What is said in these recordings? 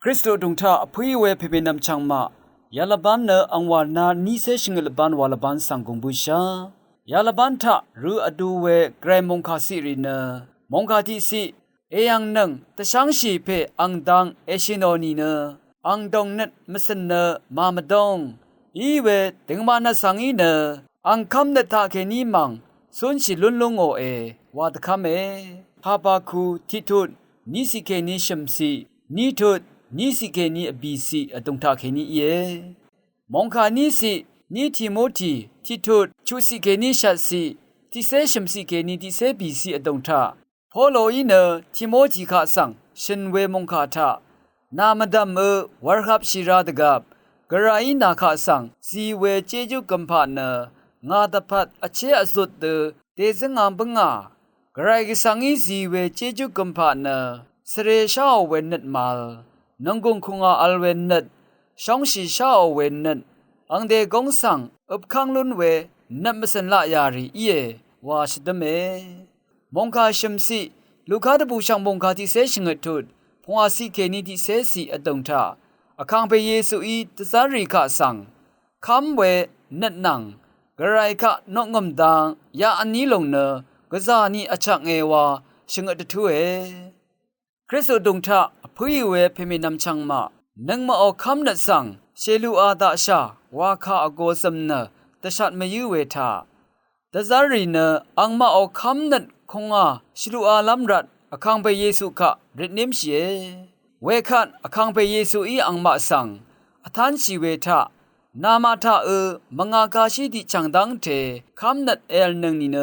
คริสโตดงท่าอภัยเวเพเปนำชังมายาลบันเนอังวานานิเซชิงลบันวาลบันสังกุงบุชายาลบันทะรูอดูเวไกรมงคาสิริเนมงคาทิสิเอยังนังตะชังชีเพอังดังเอชิโนนีเนอังดงนัดมสนเนมามดงอีเวติงมานาสังอีเนอังคำเนตาเคนีมังสุนชิลุนลงโอเอวาดคำเอพาปาคูทิทุดนิสิเคนิชมซีนิทุดนิสิเกนีอบีซีอตงทาเคนีเยมองคานิสินิทิโมธีทิทุดชูสิเกนีชัดซีทิเซชมสิเกนีทิเซบีซีอตงทาพอโลอีเนทิโมธีคาสังชินเวมงคาทานามดัมวารับชิราดกับกระไรนาคาสังซีเวเจจุกัมพาเนงาตพัดอเชอสุดเตซงามบังากระไรกิสังอีซีเวเจจุกัมพาเนสเรชาเวนัดมาลนังกงคงอาอัลเวนนัดช่องชีชาเวนนัดอังเดกงสังอุบคังลุนเวนับมสันละยารีเยวาชดเมมงคาชมซีลูกาตบูช่างมงคาที่เสชงทุดพงอาศิเคนีที่เสสีอดงทาอคังเปเยซูอีตซาริกาสังคำเวนัดนังกระไรคะนกงมดังยาอันนี้ลงเนกษานีอชักเอวาชงอดทุเอคริสต์ดงทาพุยเวเพมินำชังมานังมาเอาคำนัดสังเชลูอาตาชาวาคาอโกสมเนตชัดมายูเวทาตซารีเนอังมาเอาคำนัดคงอาชลูอาลัมรัดอคังไปเยซูคะริดนิมเชเวคันอคังไปเยซูอีอังมาสังอทันชีเวทานามาทามังากาชิดิจังดังเทคำนัดเอลนึงนี่เน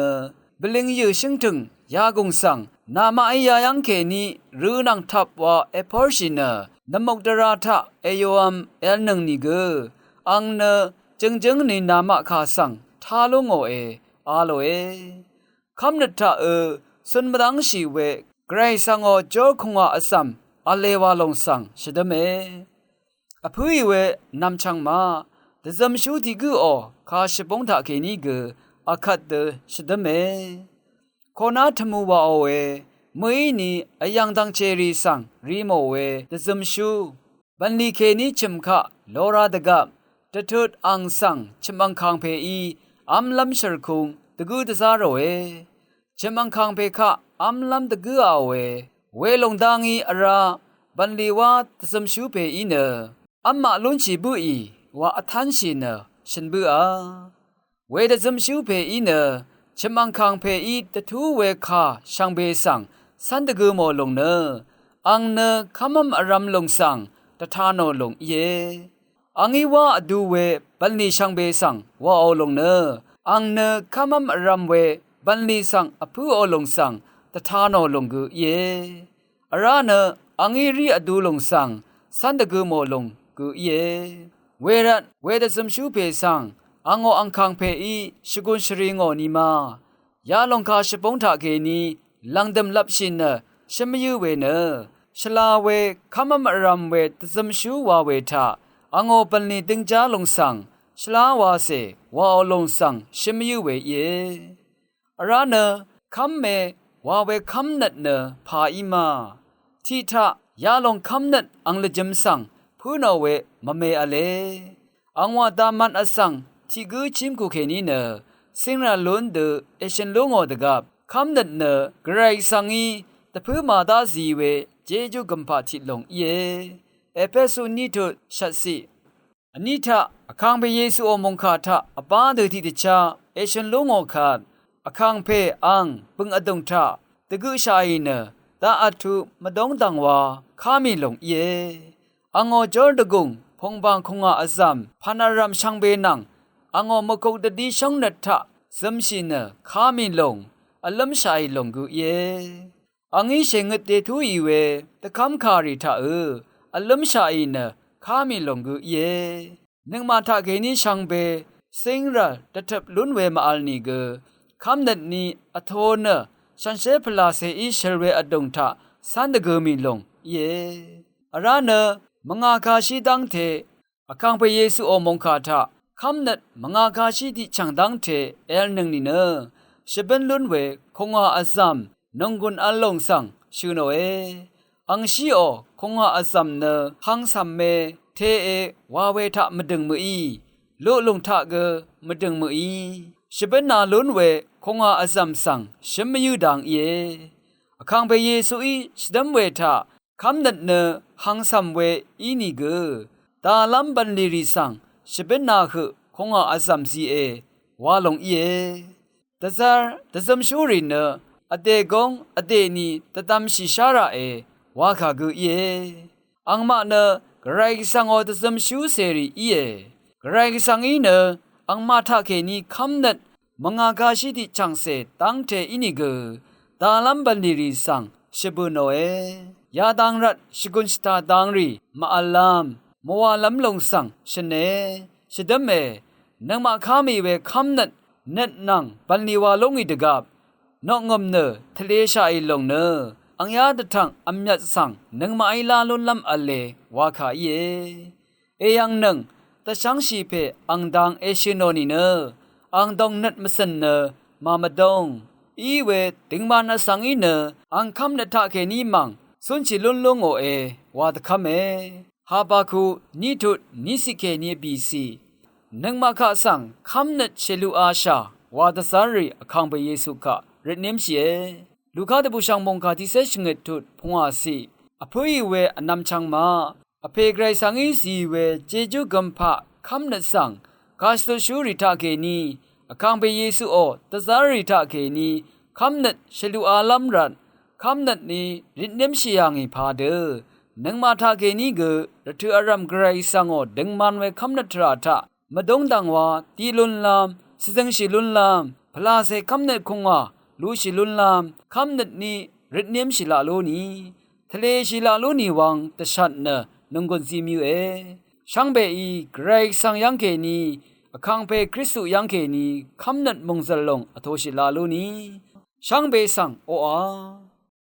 เบลิงยืชิงถึงยากงสังนามาไอยายังเคนีรูนังทับว่าเอพอร์ชินนมกดราทะเอโยอัมเอลนึงนี่เกอังเนจึงนี่นามาคาสังทาลงโอเออาโลเอคำนัดทะสุนมดังชีเวไกรสังโอโจคงอาอสัมอเลวาลงสังชดเมอพุยเวนำชังมาเดซัมชูติกูอคาชปงทะเคนีเกอาคัดเดชดเมโคนาทมูวาโอเวมือนี้อายังดังเชรีสังรีโมเวเดซัมชูบันลีเคนีชิมคะโลราดกับตะทุดอังสังชิมังคังเพอีอัมลัมชรคุงตะกูตะซาโรเวชิมังคังเพคะอัมลัมตะกูอาเวเวลงดังอีอาราบันลีวาเดซัมชูเพอีเนอัมมาลุนชีบุอีว่าอทันชีเนฉันบืออาเวเดซัมชูเพอีเนชมังคังเพอีตะทูเวคาช่างเบสังสันตะกูโมลงเนอังเนคำมัมอรัมลงสังตะทานโนลงเยอังอีว่าอดูเวบัลนีช่างเบสังว่าเอาลงเนอังเนคำมัมอรัมเวบัลนีสังอพูเอาลงสังตะทานโนลงกุเยอาราเนอังอีรีอดูลงสังสันตะกูโมลงกุเยเวรัตเวดซัมชูเพสังอังโออังคังเพอีชกุนชริงโอนีมายาลงคาชปงทาเกนีลังดำลับชินชมยูเวเนชลาเวคำมรัมเวตซัมชูวาเวทาอังโอปันนีติงจาลงสังชลาวาเซวาอลงสังชมยูเวเยอาราเนคำเมวาเวคำนัดเนพาอิมาทีทายาลงคำนัดอังเลจิมสังพูนเอาเวมะเมอเลอังวาดามันอสังที่กูชิมกูเคนีเนสิงราลุนเดเอเชนลุงโอดกับคำนัดเนกรายสังอีตะพูมาดาซีเวเจจูกัมพาทิลงเยเอเปสุนิโตชัดสิอันนี้ทะอคังเปเยซูอมงคาทะอปาเดติติชาเอเชนลุงโอขาดอคังเปอังปึงอดงทะตะกูชายเนตาอัตุมดงดังวาคามิลงเยอังโอจอร์ดกุงพงบางคงอาซัมพานารามช่างเบนังอังโอมกกดดีช่องนัทธะซัมชินคามิลงอลัมชายลงกุเยอังอีเชงเตทุอีเวตะคำคาริทะอลัมชายเนคามิลงกุเยนึงมาทะเกนีช่างเบสิงระตะทับลุนเวมาอัลนีเกคำนัดนี้อโทเนฉันเชพลาเซอีเชลเวอดงทะสันตะเกมิลงเยอาราเนมงาคาชิดังเทอคังไปเยซูอมงคาทะคำนัดมงาคาชิดิจังดังเทเอลนึงนี่เนชเบนลุนเวคงอาอัซัมนงกุนอัลลงสังชูโนเอ อังชีโอคงอาซัมเนหังซัมเมเทเอวาเวทะมดึงมืออีโลลงทะเกมดึงมืออีชิเปนาลุนเวคงอาซัมสังชิมยูดังเยคังเปเยซูอีชดัมเวทะคำนัดเนหังซัมเวอีนี่เกตาลัมบันลีริสังชิเปนาคือคงอาซัมซีเอวาลงเยตะซาตะซัมชูรินเนอเตกงอเตนีตะตัมชิชาระเอวาคากุเยอังมาเนกรายสังอตะซัมชูเซรีเยกรายสังอีเนอังมาทะเคนีคำนัดมงากาชิติจังเซตังเทอินิเกตาลัมบันลีริสังชิบุโนเอยาดังรัดชิกุนสตาดังรีมาอัลลัมมัวลัมลงสังชเนชิดเมนังมาคามีเวคำนัดเน็ตนังบันลีวาลงอีดกับนอกงมเนทะเลชาอีลงเนอังยาตะทังอัมยัดสังนังมาไอลาลุลัมอเลวาคาเยเอยังนังตะชังชีเพอังดังเอชิโนนีเนอังดงนัดมสันเนมามาดงอีเวติงมานาสังอีเนอังคำนัดทะเคนีมังสุนชิลุนลงโอเอวาตะคเมฮาบาคูนิทุนิสิเคนีบีซีนังมาคะสังคำนัดเชลูอาชาวาตะซารีอคังเปเยซูคะเรดเนมเชียลูกาตะบูชังมงคาที่เซชงเงตุดพงอาซีอภัยเวอนำชังมาอเพไกรสังอีสีเวเจจูกัมพะคำนัดสังกาสตุชูริทาเกนีอคังเปเยซูโอตะซาริทาเกนีคำนัดเชลูอาลัมรันคำนัดนี้ริดเนมเชียงอีพาเดนังมาทาเกนีเกระทืออารัมไกรสังโอดึงมันเวคำนัดทราทะมดงดังว่าตีลุนลามสิจังชิลุนลามพลาเซคำนัดคงว่าลูชิลุนลามคำนัดนี้ริดเนมชิลาโลนีทะเลชิลาโลนีวังตะชัดเนนงกนซีมิวเอช่างเบอีไกรสังยังเกนีอคังเปคริสตุยังเกนีคำนัดมงซลงอโทชิลาโลนีช่างเบสังโออา